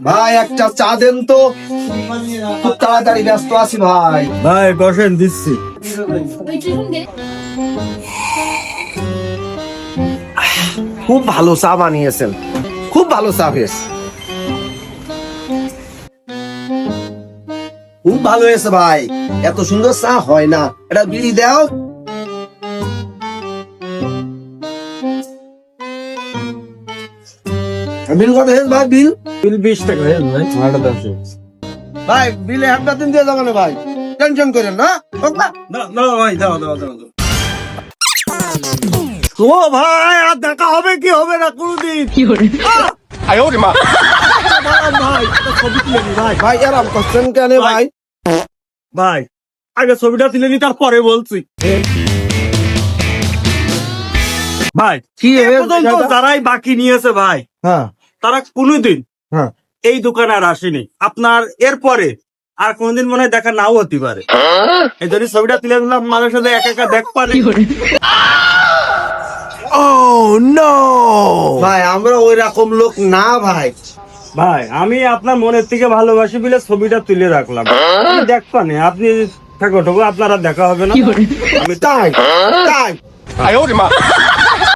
ভাই একটা চা দেন তো, খুব তাড়াতাড়ি ব্যস্ত আছি ভাই। ভাই বসেন, দিচ্ছি। খুব ভালো চা বানিয়েছেন, খুব ভালো চা হয়েছে, খুব ভালো হয়েছে ভাই। এত সুন্দর চা হয় না। এটা বিড়ি দাও। বিল কত হয়েছে ভাই? বিল বিল 20 টাকা ভাই। ভাড়া 10। ভাই বিলে একটা দিন দিয়ে যাবে না ভাই, টেনশন করেন না। হোক না? না ভাই, দাও। ও ভাই, আর দেখা হবে কি হবে না কোনদিন। ভাই ছবি তুলে নি ভাই। ভাই এরম করছেন কেন ভাই? ভাই আগে ছবিটা তুলে নি, তারপরে বলছি। ভাই কি এ পর্যন্ত যারাই বাকি নিয়েছে ভাই, হ্যাঁ তারা কোনোদিন হ্যাঁ এই দোকানে আর আসেনি। আপনার এরপরে আর কোনদিন মনে হয় দেখা নাও হতে পারে। এই জন্য ছবিটা তুলে দিলাম, মানুষের সাথে একা দেখ পারে। ভাই আমরা ওই রকম লোক না ভাই। ভাই আমি আপনার মনের থেকে ভালোবাসি বলে ছবিটা তুলে রাখলাম। আপনি দেখ পানে, আপনি থাকো আপনারা দেখা হবে না। তাই তাই